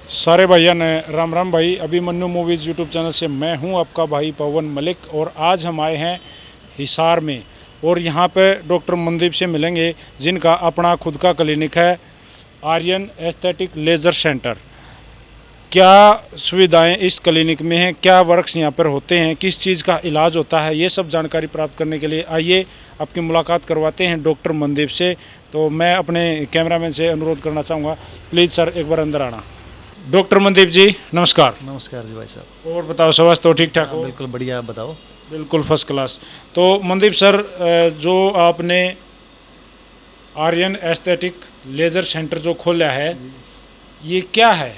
सारे भैया ने राम राम भाई। अभी मन्नू मूवीज़ यूट्यूब चैनल से मैं हूं आपका भाई पवन मलिक और आज हम आए हैं हिसार में और यहां पे डॉक्टर मनदीप से मिलेंगे जिनका अपना खुद का क्लिनिक है आर्यन एस्थेटिक लेज़र सेंटर। क्या सुविधाएं इस क्लिनिक में हैं, क्या वर्क्स यहां पर होते हैं, किस चीज़ का इलाज होता है, ये सब जानकारी प्राप्त करने के लिए आइए आपकी मुलाकात करवाते हैं डॉक्टर मनदीप से। तो मैं अपने कैमरामैन से अनुरोध करना चाहूँगा, प्लीज़ सर एक बार अंदर आना। डॉक्टर मनदीप जी नमस्कार। नमस्कार जी भाई साहब। और बताओ स्वास्थ्य तो ठीक ठाक हो? बिल्कुल बढ़िया, आप बताओ। बिल्कुल फर्स्ट क्लास। तो मनदीप सर, जो आपने आर्यन एस्थेटिक लेज़र सेंटर जो खोला है जी। ये क्या है?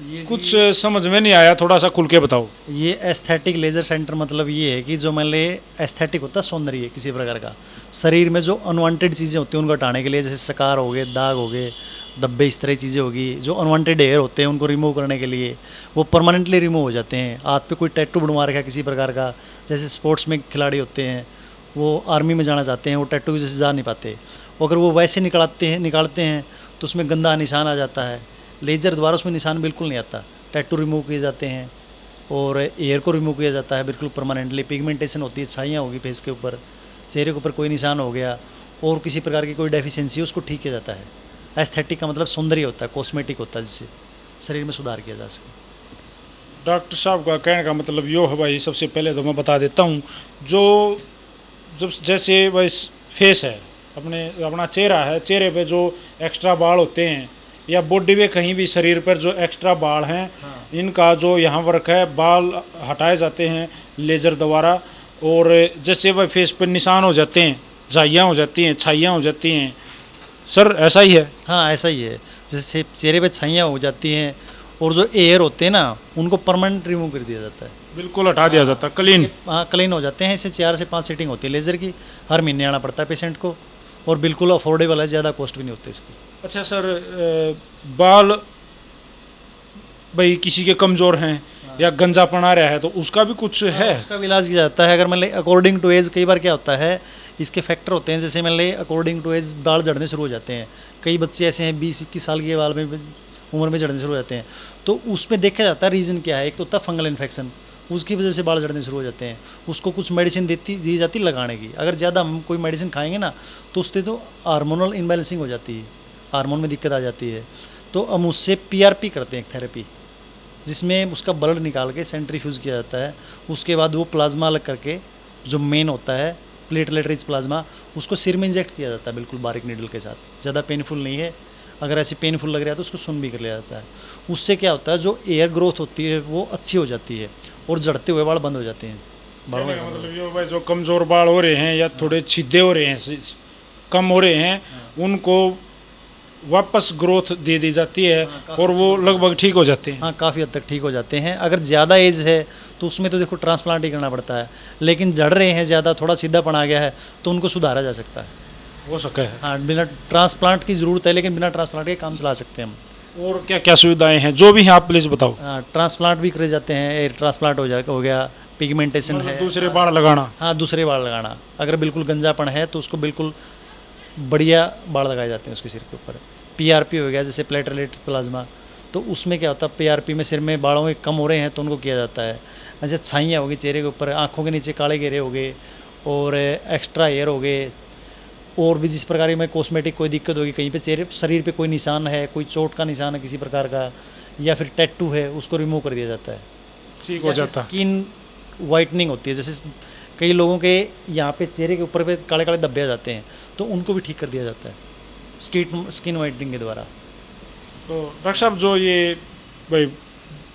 ये कुछ समझ में नहीं आया, थोड़ा सा खुल के बताओ। ये एस्थेटिक लेज़र सेंटर मतलब ये है कि जो मान ले एस्थेटिक होता है सौंदर्य किसी प्रकार का, शरीर में जो अनवांटेड चीज़ें होती हैं उनको हटाने के लिए, जैसे सकार हो गए, दाग हो गए, धब्बे, इस तरह की चीज़ें होगी, जो अनवांटेड हेयर होते हैं उनको रिमूव करने के लिए वो परमानेंटली रिमूव हो जाते हैं। हाथ पे कोई टैटू बनवा रखा किसी प्रकार का, जैसे स्पोर्ट्स में खिलाड़ी होते हैं वो आर्मी में जाना चाहते हैं, वो टैटू की वजह से जा नहीं पाते, अगर वो वैसे निकालते हैं तो उसमें गंदा निशान आ जाता है। लेज़र द्वारा उसमें निशान बिल्कुल नहीं आता, टैटू रिमूव किए जाते हैं और एयर को रिमूव किया जाता है बिल्कुल परमानेंटली। पिगमेंटेशन होती है, छाइयाँ होगी फेस के ऊपर, चेहरे के ऊपर कोई निशान हो गया और किसी प्रकार की कोई डेफिशिएंसी है उसको ठीक किया जाता है। एस्थेटिक का मतलब सौंदर्य होता है, कॉस्मेटिक होता है, जिससे शरीर में सुधार किया जा सके। डॉक्टर साहब का कहने का मतलब यो है भाई, सबसे पहले तो मैं बता देता हूँ, जो जब जैसे भाई फेस है, अपना चेहरा है, चेहरे पे जो एक्स्ट्रा बाल होते हैं या बॉडी पे कहीं भी शरीर पर जो एक्स्ट्रा बाल हैं, हाँ। इनका जो यहाँ वर्क है, बाल हटाए जाते हैं लेज़र द्वारा। और जैसे वह फेस पर निशान हो जाते हैं, झाइयाँ हो जाती हैं, छाइयाँ हो जाती हैं, सर ऐसा ही है? हाँ ऐसा ही है, जैसे चेहरे पे छाइयाँ हो जाती हैं और जो एयर होते हैं ना उनको परमानेंट रिमूव कर दिया जाता है। बिल्कुल हटा दिया जाता, क्लीन। हाँ क्लीन हो जाते हैं। इसे 4 से 5 सीटिंग होती है लेज़र की, हर महीने आना पड़ता है पेशेंट को और बिल्कुल अफोर्डेबल है, ज़्यादा कॉस्ट भी नहीं होती इसकी। अच्छा सर, बाल भाई किसी के कमज़ोर हैं या गंजापन आ रहा है तो उसका भी कुछ है? उसका भी इलाज किया जाता है, अगर मान ले अकॉर्डिंग टू एज। कई बार क्या होता है, इसके फैक्टर होते हैं, जैसे मान ले अकॉर्डिंग टू एज बाल झड़ने शुरू हो जाते हैं। कई बच्चे ऐसे हैं 20-21 साल के बाल में उम्र में झड़ने शुरू हो जाते हैं, तो उसमें देखा जाता है रीज़न क्या है। एक तो होता है फंगल इन्फेक्शन, उसकी वजह से बाल झड़ने शुरू हो जाते हैं, उसको कुछ मेडिसिन दी जाती लगाने की। अगर ज़्यादा हम कोई मेडिसिन खाएंगे ना तो उससे तो हार्मोनल इनबैलेंसिंग हो जाती है, हार्मोन में दिक्कत आ जाती है। तो हम उससे पीआरपी करते हैं, थेरेपी, जिसमें उसका ब्लड निकाल के सेंट्रीफ्यूज़ किया जाता है। उसके बाद वो प्लाज्मा अलग करके, जो मेन होता है प्लेटलेट रिच प्लाज्मा, उसको सिर में इंजेक्ट किया जाता है बिल्कुल बारीक नीडल के साथ। ज़्यादा पेनफुल नहीं है, अगर ऐसे पेनफुल लग रहा है तो उसको सुन भी कर लिया जाता है। उससे क्या होता है, जो एयर ग्रोथ होती है वो अच्छी हो जाती है और झड़ते हुए बाल बंद हो जाते हैं। बालों कहने में का बंद हो मतलब ये भाई जो कमज़ोर बाल हो रहे हैं या थोड़े सीधे हो रहे हैं, कम हो रहे हैं, उनको वापस ग्रोथ दे दी जाती है काफ़ी और वो लगभग ठीक हो जाते हैं। हाँ काफ़ी हद तक ठीक हो जाते हैं। अगर ज़्यादा एज है तो उसमें तो देखो ट्रांसप्लांट ही करना पड़ता है, लेकिन झड़ रहे हैं ज़्यादा, थोड़ा सीधापन आ गया है तो उनको सुधारा जा सकता है। हो सके है। हाँ बिना ट्रांसप्लांट की ज़रूरत है, लेकिन बिना ट्रांसप्लांट के काम चला सकते हैं हम। और क्या क्या सुविधाएं हैं जो भी हैं आप प्लीज़ बताओ। ट्रांसप्लांट भी करे जाते हैं, एयर ट्रांसप्लांट हो गया, पिगमेंटेशन मतलब है। दूसरे बाल लगाना? हाँ दूसरे बाल लगाना, अगर बिल्कुल गंजापन है तो उसको बिल्कुल बढ़िया बाल लगाए जाते हैं उसके सिर के ऊपर। पीआरपी हो गया, जैसे प्लेटलेट प्लाज्मा, तो उसमें क्या होता है, पीआरपी में सिर में बालों के कम हो रहे हैं तो उनको किया जाता है। अच्छा छाइयाँ हो गई चेहरे के ऊपर, आँखों के नीचे काले घेरे हो गए और एक्स्ट्रा हेयर हो गए, और भी जिस प्रकार की में कॉस्मेटिक कोई दिक्कत होगी, कहीं पे चेहरे शरीर पे कोई निशान है, कोई चोट का निशान है किसी प्रकार का, या फिर टैटू है, उसको रिमूव कर दिया जाता है। ठीक हो जाता है। स्किन वाइटनिंग होती है, जैसे कई लोगों के यहाँ पे चेहरे के ऊपर पे काले काले धब्बे आ जाते हैं तो उनको भी ठीक कर दिया जाता है स्किन वाइटनिंग के द्वारा। तो डॉक्टर साहब, जो ये भाई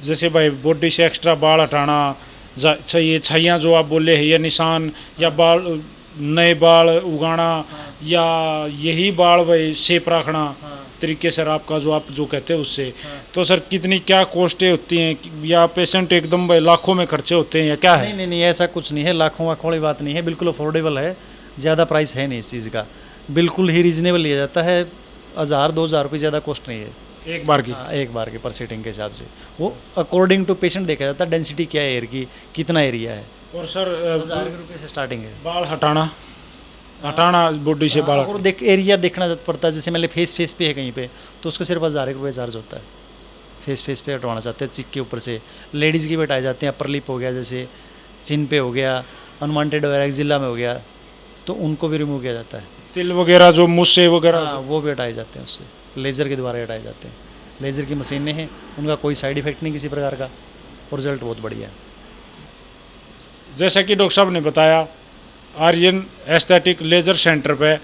जैसे भाई बॉडी से एक्स्ट्रा बाल हटाना चाहिए, छाइयाँ जो आप बोले हैं, या निशान या बाल नए बाल उगाना, या यही बाल भाई शेप रखना तरीके सर आपका जो आप जो कहते हैं उससे, तो सर कितनी क्या कॉस्टें होती हैं, या पेशेंट एकदम भाई लाखों में खर्चे होते हैं या क्या है? नहीं नहीं नहीं, ऐसा कुछ नहीं है, लाखों वाखों वाली बात नहीं है, बिल्कुल अफोर्डेबल है, ज़्यादा प्राइस है नहीं इस चीज़ का, बिल्कुल ही रीजनेबल लिया जाता है। 1000-2000 रुपये ज़्यादा कॉस्ट नहीं है एक बार की? हाँ एक बार के पर सीटिंग के हिसाब से, वो अकॉर्डिंग टू पेशेंट देखा जाता है, डेंसिटी क्या है एयर की, कितना एरिया है। और सर 1000 रुपये से स्टार्टिंग है। बाल हटाना बॉडी से बाल और एरिया देखना पड़ता है, जैसे मान फेस पे है कहीं पे तो उसको सिर्फ 1000 रुपये चार्ज होता है। फेस पे हटवाना चाहते हैं चिक के ऊपर से। लेडीज़ की भी हटाए जाते हैं, अपर लिप हो गया, जैसे चिन पे हो गया, अनवांटेड वगैरह जिला में हो गया, तो उनको भी रिमूव किया जाता है। तिल वगैरह जो मुस्से वगैरह हाँ, वो भी हटाए जाते हैं, उससे लेज़र के द्वारा हटाए जाते हैं। लेज़र की मशीनें हैं, उनका कोई साइड इफ़ेक्ट नहीं किसी प्रकार का, और रिजल्ट बहुत बढ़िया है। जैसा कि डॉक्टर साहब ने बताया, आर्यन एस्थेटिक लेज़र सेंटर पे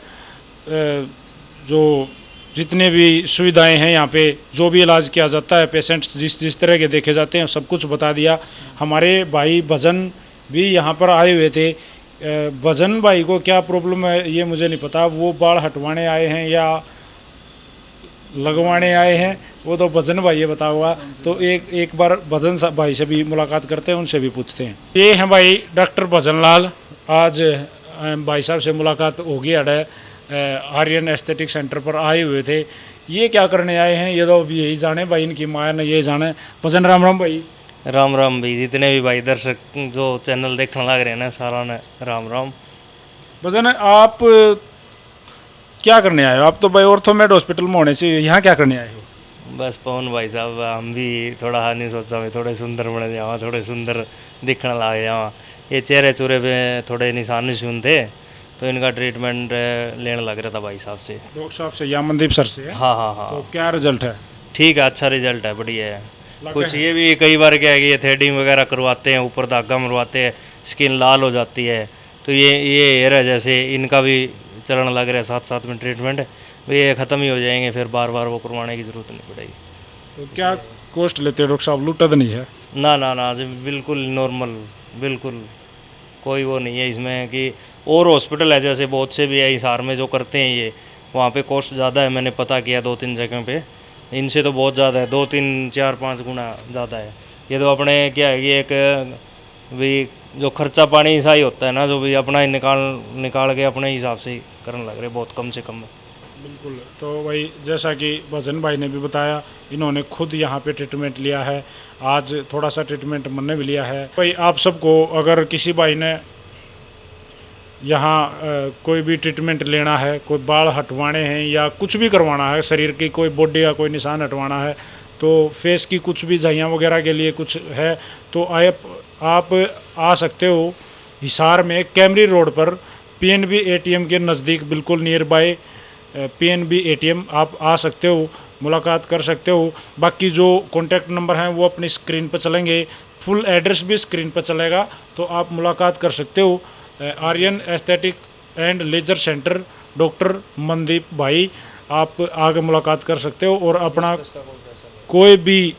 जो जितने भी सुविधाएं हैं यहाँ पे, जो भी इलाज किया जाता है, पेशेंट्स जिस जिस तरह के देखे जाते हैं, सब कुछ बता दिया। हमारे भाई भजन भी यहाँ पर आए हुए थे। भजन भाई को क्या प्रॉब्लम है ये मुझे नहीं पता, वो बाल हटवाने आए हैं या लगवाने आए हैं, वो तो भजन भाई ये बता हुआ। तो एक बार भजन भाई से भी मुलाकात करते हैं, उनसे भी पूछते हैं। ये हैं भाई डॉक्टर भजन लाल। आज भाई साहब से मुलाकात होगी, अड़े आर्यन एस्थेटिक सेंटर पर आए हुए थे। ये क्या करने आए हैं ये तो अभी यही जाने भाई, इनकी माया ने ये जाने। भजन राम राम भाई। राम राम भाई, जितने भी भाई दर्शक जो चैनल देखने लग रहे हैं ना, सारा ने राम राम। भजन आप क्या करने आए हो? आप तो भाई ऑर्थोमेड हॉस्पिटल में होने से यहाँ क्या करने आए हो? बस पवन भाई साहब, हम भी थोड़ा हाथ नहीं सोचा भाई, थोड़े सुंदर बने जावा, थोड़े सुंदर दिखने लग जावा। ये चेहरे चूरे पे थोड़े निशान निशून थे, तो इनका ट्रीटमेंट लेने लग रहा था भाई साहब से। डॉक्टर साहब से या मनदीप सर से? हाँ हाँ हाँ। तो क्या रिजल्ट है? ठीक है, अच्छा रिजल्ट है, बढ़िया है। लगा कुछ है? ये भी कई बार क्या है कि ये थ्रेडिंग वगैरह करवाते हैं, ऊपर धागा मरवाते हैं, स्किन लाल हो जाती है, तो ये हेयर है जैसे, इनका भी चलन लग रहा है साथ साथ में ट्रीटमेंट। ये ख़त्म ही हो जाएंगे, फिर बार बार वो करवाने की ज़रूरत नहीं पड़ेगी। तो क्या कॉस्ट लेते हैं डॉक्टर साहब? लूटत नहीं है? ना ना ना जी, बिल्कुल नॉर्मल, बिल्कुल कोई वो नहीं है इसमें कि और हॉस्पिटल है जैसे बहुत से भी है हिसार में जो करते हैं ये, वहाँ पे कॉस्ट ज़्यादा है। मैंने पता किया 2-3 जगह पे, इनसे तो बहुत ज़्यादा है, 2-3-4-5 गुना ज़्यादा है। ये तो अपने क्या है, ये एक भी जो खर्चा पानी ऐसा ही होता है ना, जो भी अपना ही निकाल के अपने हिसाब से ही करने लग रहे, बहुत कम से कम है। बिल्कुल। तो भाई जैसा कि भजन भाई ने भी बताया, इन्होंने खुद यहाँ पे ट्रीटमेंट लिया है। आज थोड़ा सा ट्रीटमेंट मैंने भी लिया है। भाई आप सबको अगर किसी भाई ने यहाँ कोई भी ट्रीटमेंट लेना है, कोई बाल हटवाने हैं या कुछ भी करवाना है, शरीर की कोई बॉडी का कोई निशान हटवाना है, तो फेस की कुछ भी झाइयाँ वगैरह के लिए कुछ है, तो आप आ सकते हो हिसार में कैमरी रोड पर पीएनबी एटीएम के नज़दीक, बिल्कुल नियर बाय पीएनबी एटीएम आप आ सकते हो, मुलाकात कर सकते हो। बाकी जो कॉन्टैक्ट नंबर हैं वो अपनी स्क्रीन पर चलेंगे, फुल एड्रेस भी स्क्रीन पर चलेगा, तो आप मुलाकात कर सकते हो। Aryan aesthetic and laser centre, doctor Mandeep भाई, आप आगे मुलाकात कर सकते हो। और अपना कोई भी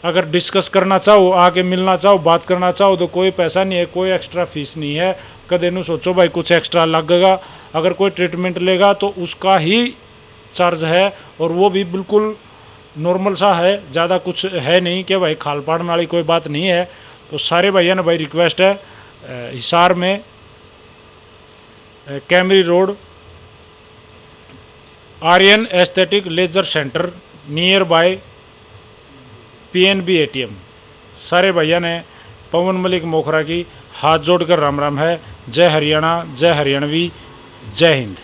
अगर डिस्कस करना चाहो, आके मिलना चाहो, बात करना चाहो, तो कोई पैसा नहीं है, कोई एक्स्ट्रा फीस नहीं है। कदे नू सोचो भाई कुछ एक्स्ट्रा लगेगा, अगर कोई ट्रीटमेंट लेगा तो उसका ही चार्ज है, और वो भी बिल्कुल नॉर्मल सा है, ज़्यादा कुछ है नहीं कि भाई खाल पाड़ने वाली कोई बात नहीं है। तो सारे भैया ने भाई रिक्वेस्ट है, हिसार में Kaimri road Aryan aesthetic laser centre near by PNB ATM, सारे भैया ने पवन मलिक मोखरा की हाथ जोड़कर राम राम है। जय हरियाणा, जय हरियाणवी, जय हिंद।